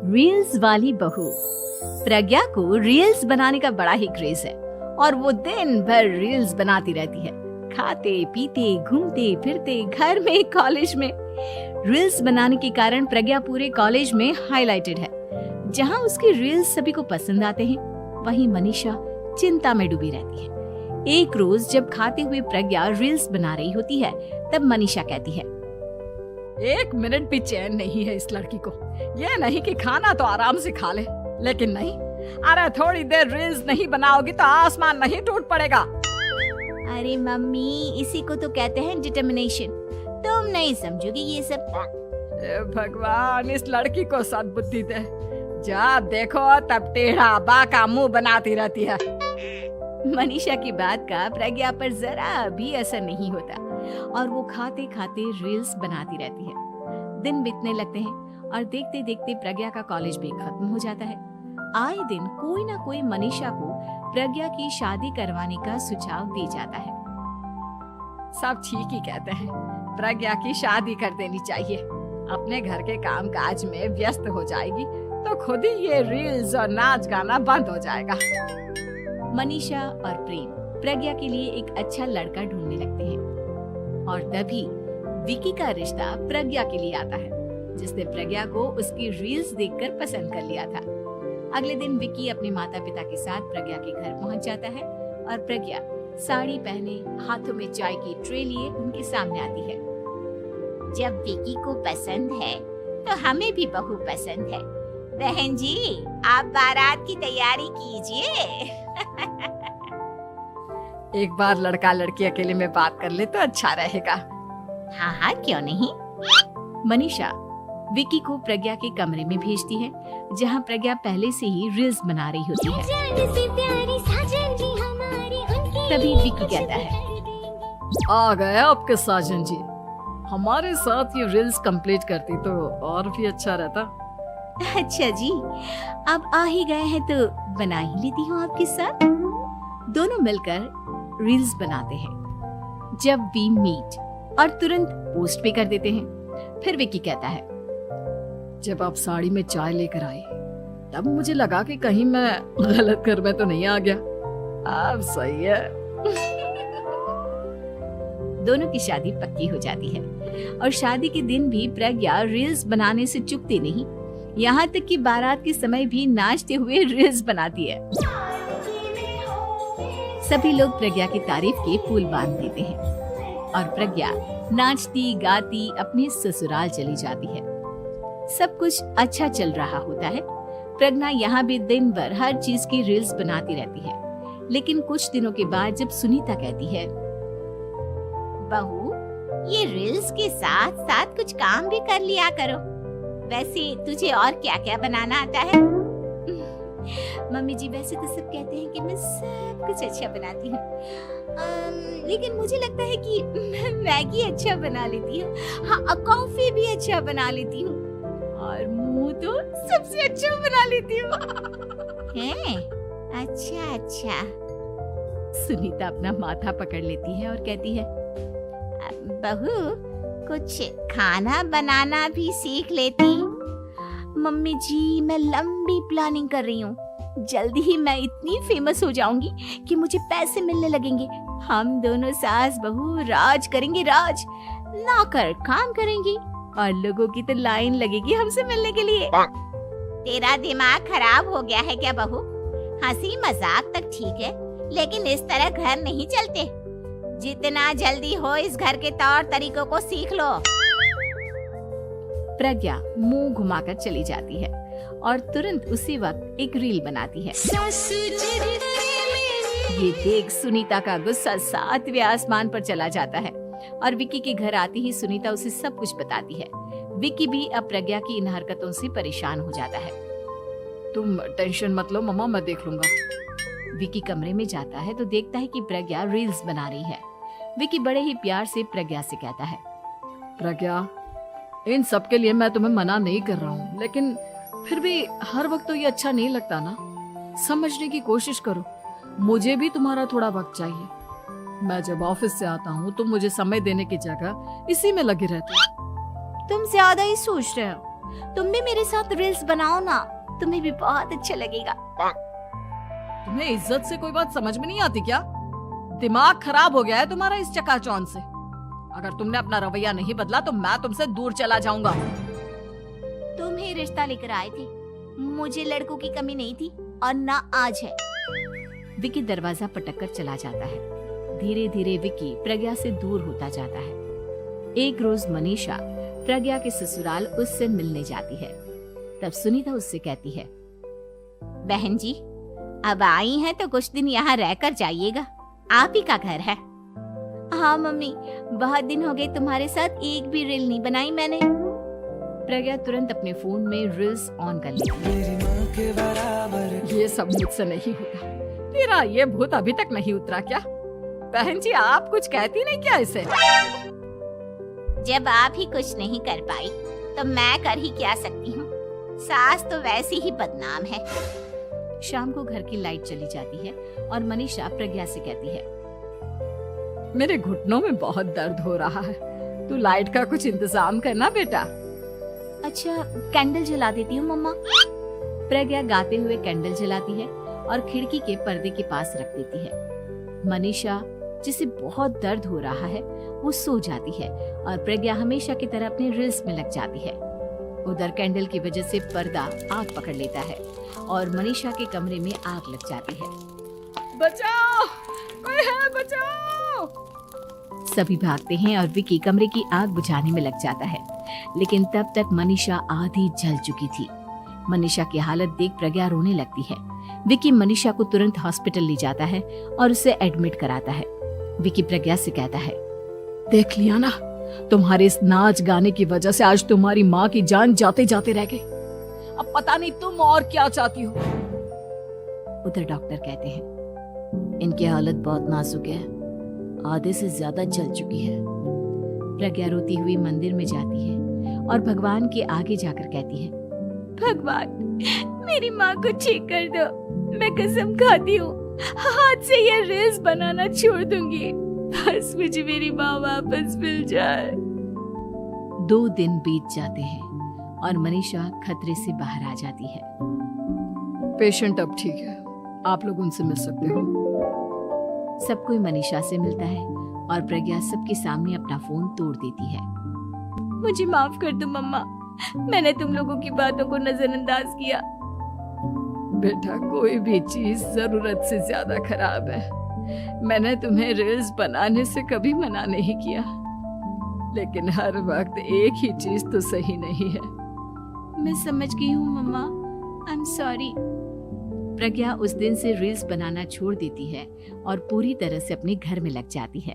Reels वाली बहू। प्रज्ञा को रील्स बनाने का बड़ा ही क्रेज है और वो दिन भर रील्स बनाती रहती है। खाते पीते घूमते फिरते घर में कॉलेज में रील्स बनाने के कारण प्रज्ञा पूरे कॉलेज में हाईलाइटेड है। जहां उसकी रील्स सभी को पसंद आते हैं, वहीं मनीषा चिंता में डूबी रहती है। एक रोज जब खाते हुए प्रज्ञा रील्स बना रही होती है, तब मनीषा कहती है, 1 मिनट भी चैन नहीं है इस लड़की को। ये नहीं कि खाना तो आराम से खा ले, लेकिन नहीं, अरे थोड़ी देर रील्स नहीं बनाओगी तो आसमान नहीं टूट पड़ेगा। अरे मम्मी, इसी को तो कहते हैं डिटर्मिनेशन। तुम नहीं समझोगी ये सब। भगवान, इस लड़की को सद्बुद्धि दे। जब देखो तब टेढ़ा बाका मुंह बनाती रहती है। मनीषा की बात का प्रज्ञा पर जरा भी असर नहीं होता और वो खाते खाते रील्स बनाती रहती है। दिन बीतने लगते हैं और देखते देखते प्रज्ञा का कॉलेज भी खत्म हो जाता है। आए दिन कोई ना कोई मनीषा को प्रज्ञा की शादी करवाने का सुझाव दी जाता है। सब ठीक ही कहते हैं, प्रज्ञा की शादी कर देनी चाहिए। अपने घर के काम काज में व्यस्त हो जाएगी तो खुद ही ये रील्स और नाच गाना बंद हो जाएगा। मनीषा और प्रेम प्रज्ञा के लिए एक अच्छा लड़का ढूंढने लगते हैं और तभी विकी का रिश्ता प्रज्ञा के लिए आता है, जिसने प्रज्ञा को उसकी रील्स देखकर पसंद कर लिया था। अगले दिन विकी अपने माता पिता के साथ प्रज्ञा के घर पहुंच जाता है और प्रज्ञा साड़ी पहने हाथों में चाय की ट्रे लिए उनके सामने आती है। जब विकी को पसंद है तो हमें भी बहू पसंद है। बहन जी, आप बारात की तैयारी कीजिए। एक बार लड़का लड़की अकेले में बात कर ले तो अच्छा रहेगा। हाँ हाँ, क्यों नहीं। मनीषा विकी को प्रज्ञा के कमरे में भेजती है, जहां प्रज्ञा पहले से ही रील्स बना रही होती है। तभी विकी कहता है, आ गए आपके साजन जी। हमारे साथ ये रील्स कंप्लीट करती तो और भी अच्छा रहता। अच्छा जी, अब आ ही गए हैं तो बना ही लेती हूँ आपके साथ। दोनों मिलकर रील्स बनाते हैं। जब वी मीट और तुरंत पोस्ट भी कर देते हैं। फिर विकी कहता है, जब आप साड़ी में चाय लेकर आए तब मुझे लगा कि कहीं मैं गलत घर में तो नहीं आ गया। अब सही है। दोनों की शादी पक्की हो जाती है और शादी के दिन भी प्रज्ञा रील्स बनाने से चूकती नहीं। यहाँ तक कि बारात के समय भी नाचते हुए रील्स बनाती है। सभी लोग प्रज्ञा की तारीफ के पुल बांध देते हैं और प्रज्ञा नाचती गाती अपने ससुराल चली जाती है। सब कुछ अच्छा चल रहा होता है। प्रज्ञा यहाँ भी दिन भर हर चीज की रील्स बनाती रहती है। लेकिन कुछ दिनों के बाद जब सुनीता कहती है, बहू, ये रील्स के साथ साथ कुछ काम भी कर लिया करो। वैसे तुझे और क्या क्या बनाना आता है? मम्मी जी, वैसे तो सब कहते हैं कि मैं सब कुछ अच्छा बनाती हूँ, लेकिन मुझे लगता है कि मैं मैगी अच्छा बना लेती हूँ। हाँ, कॉफी भी अच्छा बना लेती हूँ और मुंह तो सबसे अच्छा बना लेती हूँ। हैं? अच्छा अच्छा। सुनीता अपना माथा पकड़ लेती है और कहती है, बहू, कुछ खाना बनाना भी सीख लेती। मम्मी जी, मैं लंबी प्लानिंग कर रही हूँ। जल्दी ही मैं इतनी फेमस हो जाऊंगी कि मुझे पैसे मिलने लगेंगे। हम दोनों सास बहू राज करेंगे, राज। नौकर काम करेंगे और लोगों की तो लाइन लगेगी हमसे मिलने के लिए। तेरा दिमाग खराब हो गया है क्या बहू? हंसी मजाक तक ठीक है, लेकिन इस तरह घर नहीं चलते। जितना जल्दी हो इस घर के तौर तरीकों को सीख लो। प्रज्ञा मुंह घुमाकर चली जाती है और तुरंत उसी वक्त एक रील बनाती है। ये देख सुनीता का गुस्सा 7वें आसमान पर चला जाता है और विकी के घर आती ही सुनीता उसे सब कुछ बताती है। विकी भी अब प्रज्ञा की इन हरकतों से परेशान हो जाता है। तुम टेंशन मत लो मम्मा, मैं देख लूंगा। विकी कमरे में जाता है तो देखता है कि प्रज्ञा रील्स बना रही है। विकी बड़े ही प्यार से प्रज्ञा से कहता है, प्रज्ञा, इन सब के लिए मैं तुम्हें मना नहीं कर रहा हूँ, लेकिन फिर भी हर वक्त तो ये अच्छा नहीं लगता ना। समझने की कोशिश करो, मुझे भी तुम्हारा थोड़ा वक्त चाहिए। मैं जब ऑफिस से आता हूँ तो मुझे समय देने की जगह इसी में लगी रहती है। तुम ज्यादा ही सोच रहे हो। तुम भी मेरे साथ रील्स बनाओ ना, तुम्हें भी बहुत अच्छा लगेगा। तुम्हें इज्जत से कोई बात समझ में नहीं आती क्या? दिमाग खराब हो गया है तुम्हारा इस चकाचौंध से। अगर तुमने अपना रवैया नहीं बदला तो मैं तुमसे दूर चला जाऊंगा। तुम ही रिश्ता लेकर आए थे, मुझे लड़कों की कमी नहीं थी और ना आज है। विकी दरवाजा पटक कर चला जाता है। धीरे धीरे विकी प्रज्ञा से दूर होता जाता है। एक रोज मनीषा प्रज्ञा के ससुराल उससे मिलने जाती है। तब सुनीता उससे कहती है, बहन जी, अब आई हैं तो कुछ दिन यहाँ रहकर जाइएगा, आप ही का घर है। हाँ मम्मी, बहुत दिन हो गए तुम्हारे साथ एक भी रील नहीं बनाई मैंने। प्रज्ञा तुरंत अपने फोन में रील्स ऑन कर लेती है। ये सब मुझसे नहीं होता। तेरा ये भूत अभी तक नहीं उतरा क्या? बहन जी, आप कुछ कहती नहीं क्या इसे? जब आप ही कुछ नहीं कर पाई तो मैं कर ही क्या सकती हूँ। सास तो वैसी ही बदनाम है। शाम को घर की लाइट चली जाती है और मनीषा प्रज्ञा से कहती है, मेरे घुटनों में बहुत दर्द हो रहा है, तू लाइट का कुछ इंतजाम करना बेटा। अच्छा, कैंडल जला देती हूँ मम्मा। प्रज्ञा गाते हुए कैंडल जलाती है और खिड़की के पर्दे के पास रख देती है। मनीषा, जिसे बहुत दर्द हो रहा है, वो सो जाती है और प्रज्ञा हमेशा की तरह अपने रील्स में लग जाती है। उधर कैंडल की वजह से पर्दा आग पकड़ लेता है और मनीषा के कमरे में आग लग जाती है। बचाओ, कोई है, बचाओ। सभी भागते हैं और विकी कमरे की आग बुझाने में लग जाता है, लेकिन तब तक मनीषा आधी जल चुकी थी। मनीषा की हालत देख प्रज्ञा रोने लगती है। विकी मनीषा को तुरंत हॉस्पिटल ले जाता है और उसे एडमिट कराता है। विकी प्रज्ञा से कहता है, देख लिया ना, तुम्हारे इस नाच गाने की वजह से आज तुम्हारी माँ की जान जाते जाते रह गई। अब पता नहीं तुम और क्या चाहती हो। उधर डॉक्टर कहते हैं, इनकी हालत बहुत नाजुक है, आधे से ज्यादा जल चुकी है। प्रज्ञा रोती हुई मंदिर में जाती है और भगवान के आगे जाकर कहती है, भगवान, मेरी माँ को ठीक कर दो। मैं कसम खाती हूँ, हाथ से ये रील्स बनाना छोड़ दूंगी, बस मुझे मेरी माँ वापस मिल जाए। 2 दिन बीत जाते हैं और मनीषा खतरे से बाहर आ जाती है। पेशेंट अब ठीक है, आप लोग उनसे मिल सकते हो। सब कोई मनीषा से मिलता है और प्रज्ञा सबके सामने अपना फोन तोड़ देती है। मुझे माफ कर दो मम्मा, मैंने तुम लोगों की बातों को नजरअंदाज किया। बेटा, कोई भी चीज जरूरत से ज्यादा खराब है। मैंने तुम्हें रील्स बनाने से कभी मना नहीं किया, लेकिन हर वक्त एक ही चीज तो सही नहीं है। मैं समझ गई हूँ मम्मा, आई एम सॉरी। प्रज्ञा उस दिन से रील्स बनाना छोड़ देती है और पूरी तरह से अपने घर में लग जाती है।